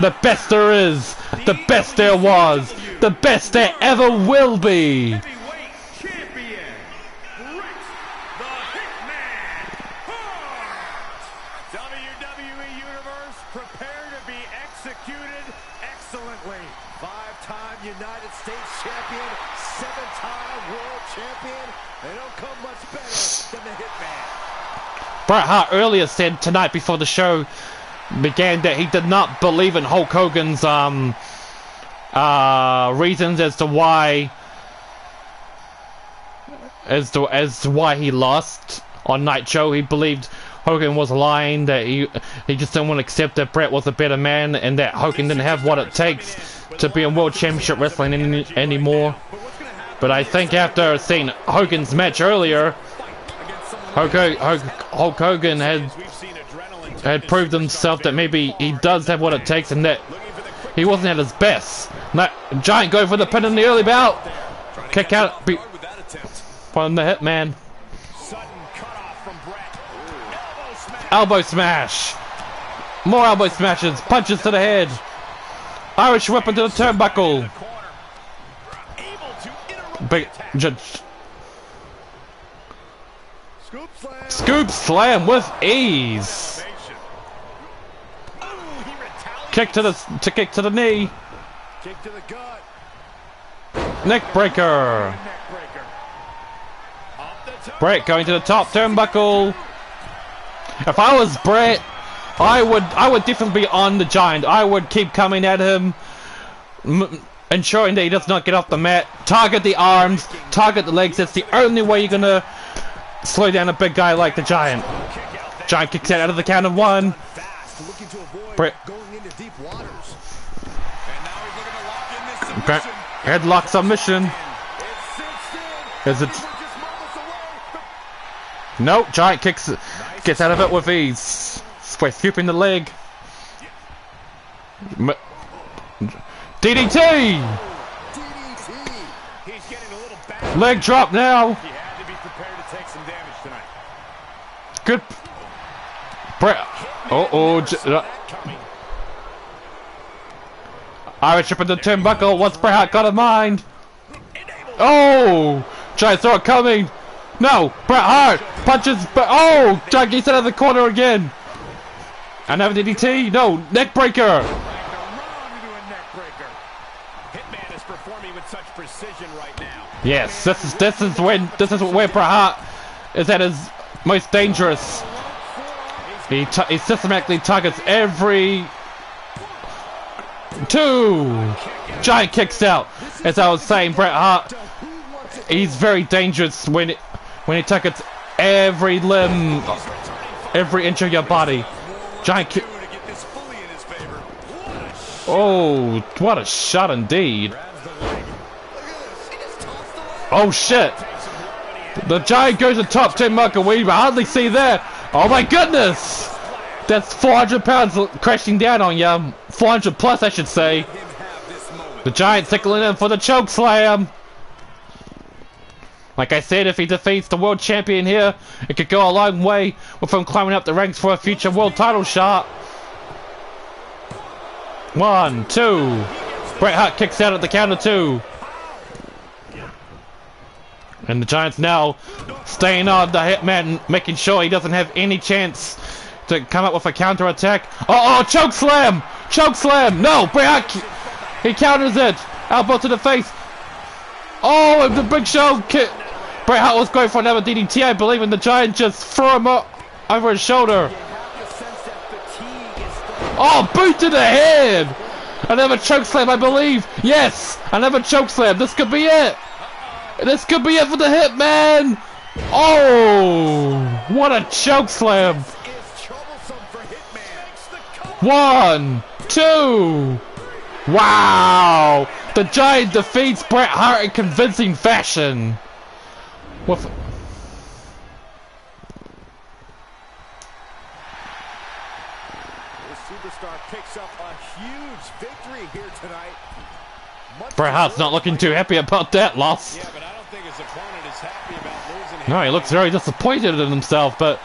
The best there is, the best there was, the best there ever will be. WWE Universe, prepare to be executed excellently. 5-time United States champion, 7-time world champion. They don't come much better than the Hitman. Bret Hart earlier said tonight before the show began that he did not believe in Hulk Hogan's reasons as to why he lost on Nitro. He believed Hogan was lying, that he just didn't want to accept that Bret was a better man and that Hogan didn't have what it takes to be in World Championship Wrestling anymore. But I think after seeing Hogan's match earlier, Hulk Hogan had proved himself that maybe he does have what it takes and that he wasn't at his best. Giant going for the pin in the early bout. Kick out from the Hitman. Elbow smash. More elbow smashes. Punches to the head. Irish whip into the turnbuckle. Big scoop slam with ease. Kick to the knee. Kick to the gut. Neck breaker. Bret going to the top turnbuckle. If I was Bret, I would definitely be on the Giant. I would keep coming at him, ensuring that he does not get off the mat. Target the arms, target the legs. That's the only way you're gonna slow down a big guy like the Giant. Giant kicks out of the count of one. Bret. Headlock submission. Is it? Nope. Giant gets out of it with ease. By scooping the leg. DDT. Leg drop now. Good. Bret. Irish up in the turnbuckle. What's Bret Hart got in mind? Oh! Giant throw coming. No! Bret Hart punches. Oh! Giant gets out of the corner again. Another DDT. No! Neck breaker. Hitman is performing with such precision right now. Yes, this is where Bret Hart is at his most dangerous. He systematically targets every two. Giant kicks out. As I was saying, Bret Hart, he's very dangerous when he targets every limb, every inch of your body. Giant kick. Oh, what a shot indeed. Oh shit. The Giant goes to top 10 mark and we hardly see that. Oh my goodness. That's 400 pounds crashing down on you. 400 plus, I should say. The Giant tickling in for the choke slam. Like I said, if he defeats the world champion here, it could go a long way with him climbing up the ranks for a future world title shot. 1, 2. Bret Hart kicks out at the count of 2. And the Giant's now staying on the Hitman, making sure he doesn't have any chance to come up with a counter attack. Oh, choke slam! Choke slam! No, Bret Hart, he counters it. Elbow to the face. Oh, the Big Show kick. Bret Hart was going for another DDT, I believe, and the Giant just threw him up over his shoulder. Oh, boot to the head! Another choke slam, I believe. Yes, another choke slam. This could be it. This could be it for the Hitman. Oh, what a choke slam. 1, 2. Wow. The Giant defeats Bret Hart in convincing fashion. With This superstar picks up a huge victory here tonight. Bret Hart's not looking too happy about that loss. Yeah, but I don't think his opponent is happy about losing him. No, he looks very disappointed in himself, but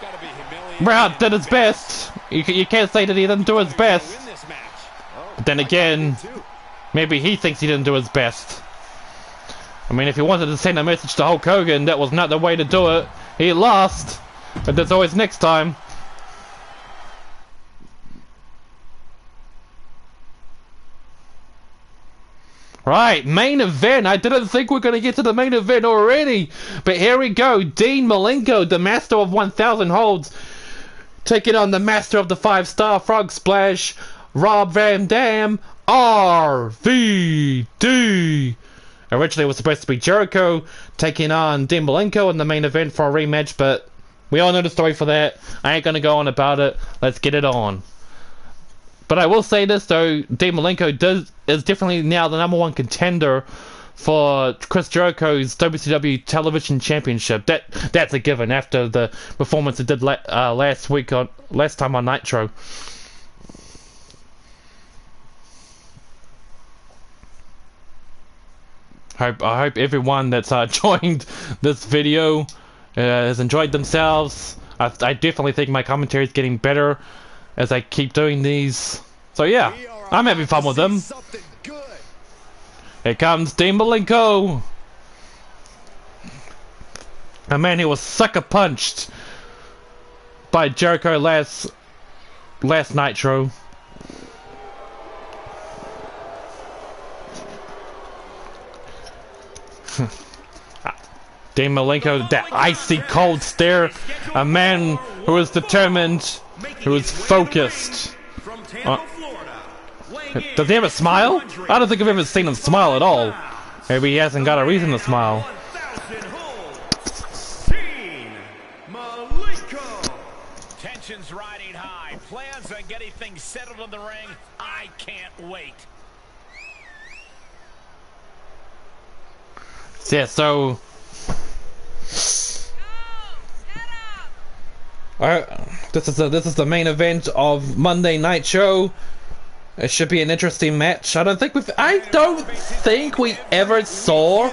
Gotta be humiliating. Bret Hart did his best. You can't say that he didn't do his best. Win this match. But then again, maybe he thinks he didn't do his best. I mean, if he wanted to send a message to Hulk Hogan, that was not the way to do it. He lost, but there's always next time. Right, main event. I didn't think we were going to get to the main event already, but here we go. Dean Malenko, the master of 1,000 holds, taking on the master of the 5-star frog splash, Rob Van Dam, RVD. Originally it was supposed to be Jericho taking on Dean Malenko in the main event for a rematch, but we all know the story for that. I ain't going to go on about it. Let's get it on. But I will say this though, Dean Malenko is definitely now the #1 contender for Chris Jericho's WCW Television Championship. That's a given after the performance it did last time on Nitro. I hope everyone that's joined this video has enjoyed themselves. I definitely think my commentary is getting better as I keep doing these. So yeah, I'm having fun with them. Here comes Dean Malenko. A man who was sucker punched by Jericho last Nitro. Dean Malenko, that icy cold stare. A man who is determined, who is focused. Does he have a smile? I don't think I've ever seen him smile at all. Maybe he hasn't got a reason to smile. Tensions riding high. Plans on getting things settled in the ring. I can't wait. Yeah, so this is the main event of Monday Night Show. It should be an interesting match. I don't think we ever saw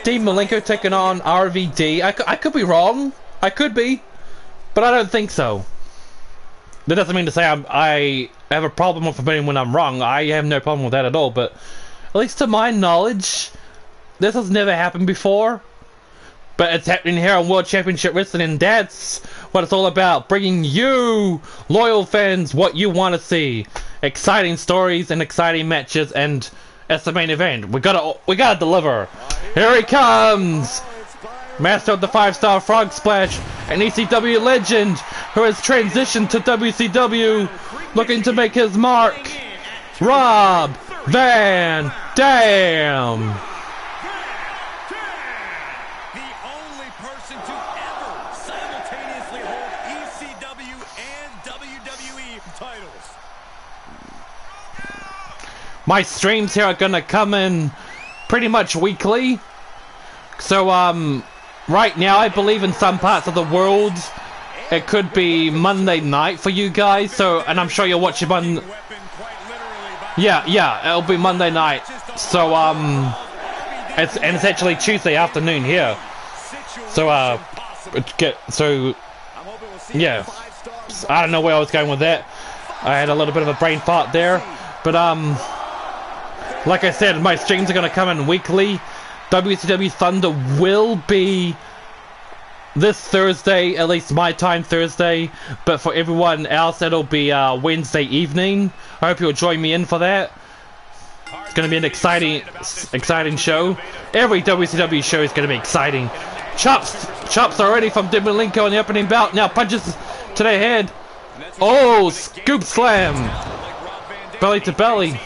Dean Malenko taking on RVD. I could be wrong. I could be. but I don't think so. That doesn't mean to say I have a problem with admitting when I'm wrong. I have no problem with that at all, but at least to my knowledge, this has never happened before. But it's happening here on World Championship Wrestling, and that's what it's all about. Bringing you, loyal fans, what you want to see. Exciting stories and exciting matches, and it's the main event. We gotta deliver. Here he comes! Master of the 5-star Frog Splash, an ECW legend who has transitioned to WCW, looking to make his mark. Rob Van Dam! The only person to ever simultaneously hold ECW and WWE titles. My streams here are gonna come in pretty much weekly. So, right now, I believe in some parts of the world, it could be Monday night for you guys. So, and I'm sure you're watching on. Yeah, it'll be Monday night. So, it's actually Tuesday afternoon here. So, yeah. I don't know where I was going with that. I had a little bit of a brain fart there, but like I said, my streams are gonna come in weekly. WCW Thunder will be this Thursday, at least my time Thursday, but for everyone else it'll be Wednesday evening. I hope you'll join me in for that. It's going to be an exciting show. Every WCW show is going to be exciting. Chops already from Dean Malenko in the opening bout. Now punches to the head. Oh, scoop slam. Belly to belly.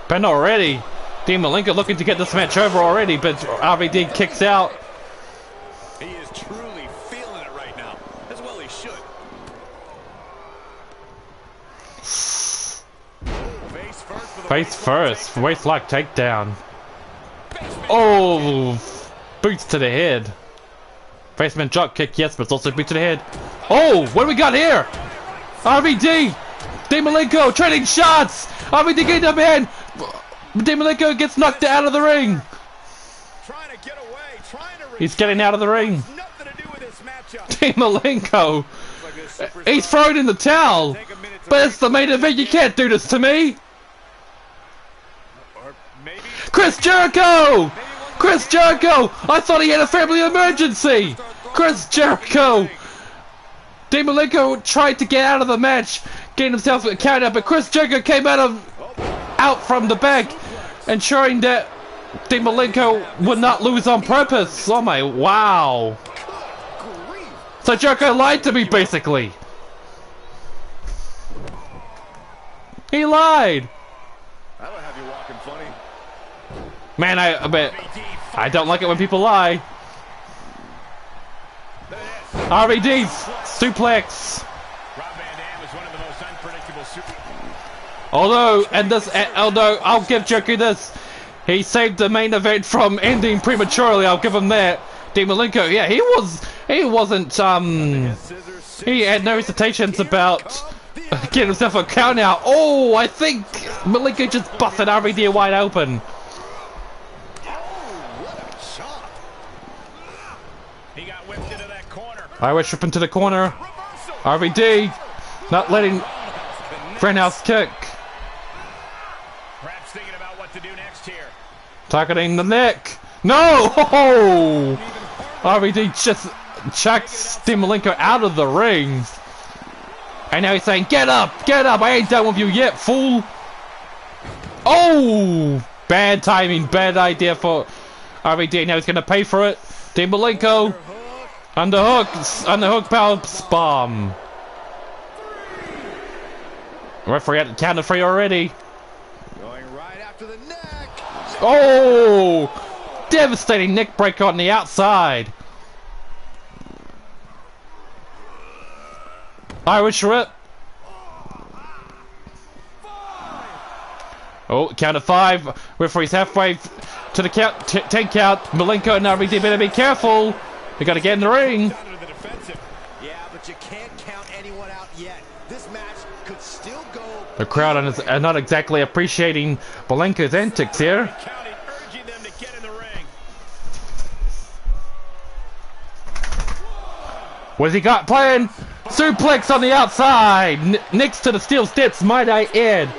Been already. Dean Malenko looking to get this match over already, but RVD kicks out. He is truly feeling it right now, as well he should. Face first, waist-lock takedown. Oh, boots to the head. Baseman drop kick, yes, but it's also boot to the head. Oh, what do we got here? RVD, Dean Malenko trading shots. RVD getting the man. Dean Malenko gets knocked out of the ring. He's getting out of the ring. Dean Malenko. He's thrown in the towel. But it's the main event. You can't do this to me. Chris Jericho! Chris Jericho! I thought he had a family emergency! Chris Jericho! Dean Malenko tried to get out of the match, getting himself a count out, but Chris Jericho came out from the back, ensuring that Dean Malenko would not lose on purpose. Oh my, wow. So Jericho lied to me, basically. He lied. I don't have you walking funny. Man, I don't like it when people lie. RVD suplex. Although I'll give Jericho this. He saved the main event from ending prematurely. I'll give him that. Dean Malenko, yeah, he had no hesitations about getting himself a count out. Oh, I think Malenko just busted RVD wide open. Irish whip into the corner. RVD not letting Friendhouse kick. Perhaps thinking about what to do next here. Targeting the neck. No! Oh! RVD just chucks Dean Malenko out of the ring. And now he's saying, get up! I ain't done with you yet, fool! Oh! Bad timing, bad idea for RVD. Now he's going to pay for it. Dean Malenko. Underhook power bomb. Referee had counted 3 already. Going right after the neck. Oh! Devastating neck breaker on the outside. Irish rip. Oh, count of 5. Referee's halfway to the count. 10 count. Malenko and RVD better be careful. They got to get in the ring. Yeah, but you can't count anyone out yet. This match could still go. The crowd are not exactly appreciating Malenko's antics here. Urging them to get in the ring. What's he got playing? Suplex on the outside, next to the steel steps, might I add.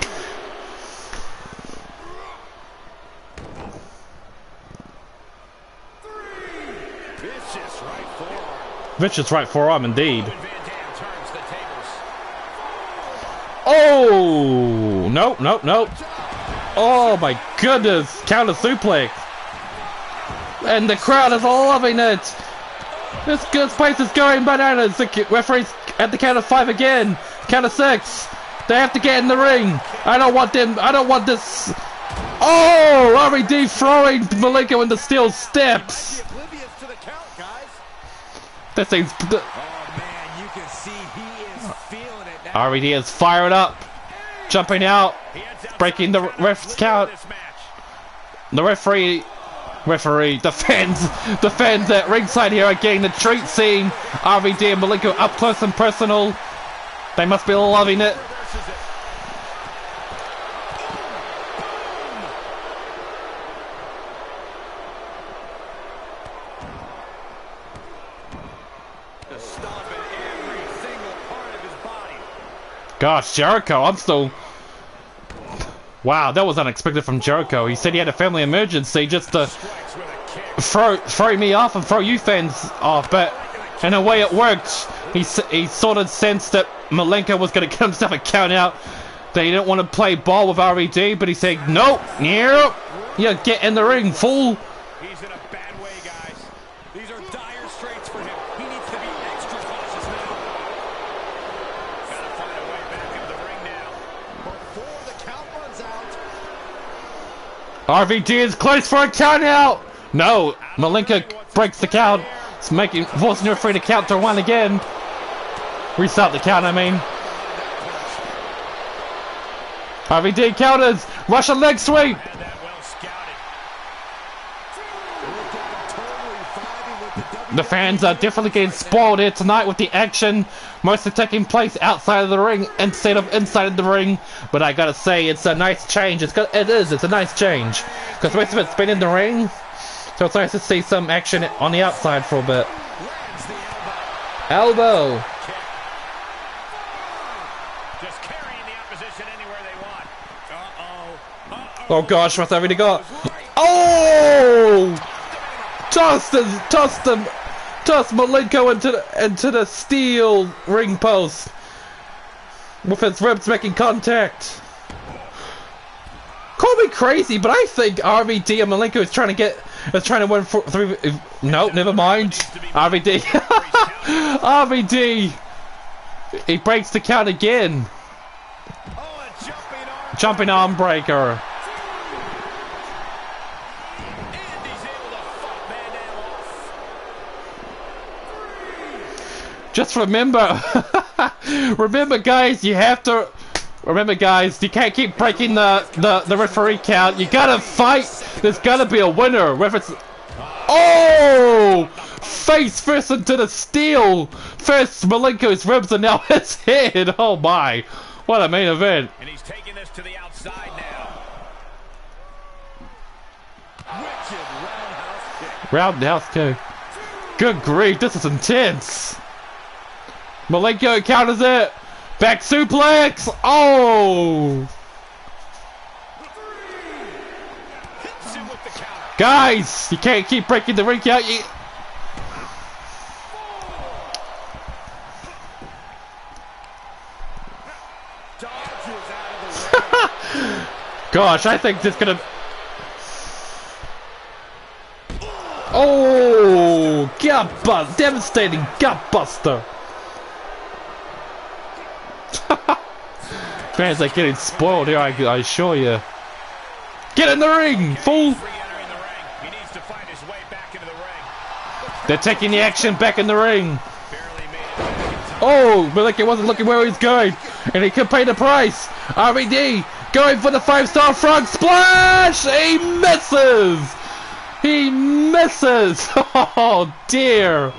Vicious right forearm, indeed. Oh, nope, nope, nope. Oh my goodness, counter suplex. And the crowd is loving it. This good place is going bananas. The referee's at the count of 5 again. Count of 6. They have to get in the ring. I don't want them. I don't want this. Oh, RVD throwing Malenko into steel steps. This thing's. Oh man, you can see he is feeling it now. RVD is fired up, jumping out, breaking the ref's count. The referee, the fans at ringside here are getting the treat, seeing RVD and Malenko up close and personal. They must be loving it. Gosh, Jericho, I'm still... Wow, that was unexpected from Jericho. He said he had a family emergency just to throw me off and throw you fans off, but in a way it worked. He sort of sensed that Malenko was going to get himself a count out. They didn't want to play ball with RVD, but he said, nope, nope, yeah, get in the ring, fool. He's in a bad way, guys. These are dire straits for him. He needs to be extra cautious now. Gotta find a way back into the ring now. Before the count runs out. RVD is close for a count out. No, Malenko breaks the count. It's forcing her free to count to 1 again. Restart the count, I mean. RVD counters. Russian leg sweep. The fans are definitely getting spoiled here tonight with the action mostly taking place outside of the ring instead of inside of the ring. But I gotta say, it's a nice change. It's a nice change. Because most of it's been in the ring. So it's nice to see some action on the outside for a bit. Elbow. Just carrying the opposition anywhere they want. Oh gosh, what's everything got? Oh! Tossed Malenko into the steel ring post with his ribs making contact. Call me crazy, but I think RVD and Malenko is trying to win through. No, never mind. RVD. RVD. He breaks the count again. Jumping arm breaker. Just remember, guys, you have to remember, guys, you can't keep breaking the referee count. You gotta fight. There's gotta be a winner. Oh, face first into the steel. First Malenko's ribs and now his head. Oh my, what a main event. And he's taking this to the outside now. Roundhouse kick. Good grief, this is intense. Malenko counters it. Back suplex. Oh. Guys, you can't keep breaking the ring count. Gosh, I think this gonna. Oh, gut bust, devastating gut buster. Fans are getting spoiled here, I assure you. Get in the ring, fool! They're taking the action back in the ring. Oh, Malenko wasn't looking where he's going, and he could pay the price. RVD going for the 5-star frog splash. He misses. He misses. Oh dear.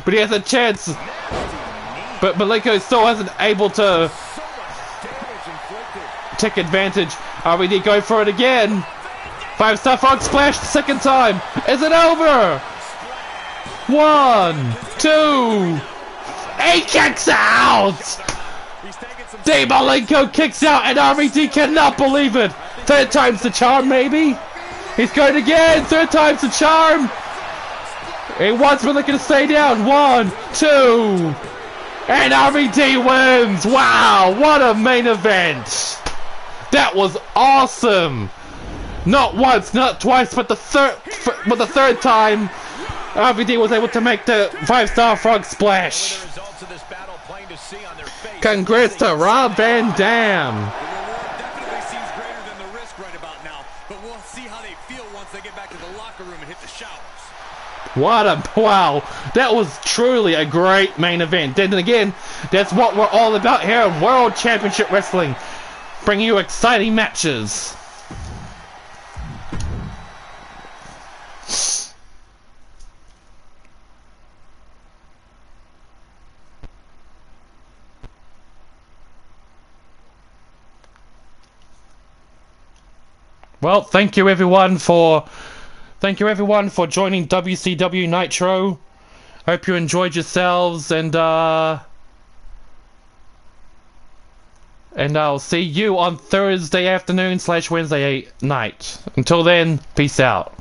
But he has a chance. But Malenko still hasn't able to take advantage. RVD going for it again. 5-star frog splash the second time. Is it over? 1, 2, He kicks out! Dean Malenko kicks out and RVD cannot believe it! Third time's the charm, maybe? He's going again! Third time's the charm! He wants me looking to stay down. 1, 2, and RVD wins! Wow, what a main event! That was awesome! Not once, not twice, but the third time, RVD was able to make the 5-star frog splash. Congrats to Rob Van Dam. The reward definitely seems greater than the risk right about now, but we'll see how they feel once they get back to the locker room and hit the showers. Wow, that was truly a great main event. Then again, that's what we're all about here at World Championship Wrestling, bringing you exciting matches. Well, thank you everyone for joining WCW Nitro. Hope you enjoyed yourselves, and I'll see you on Thursday afternoon / Wednesday night. Until then, peace out.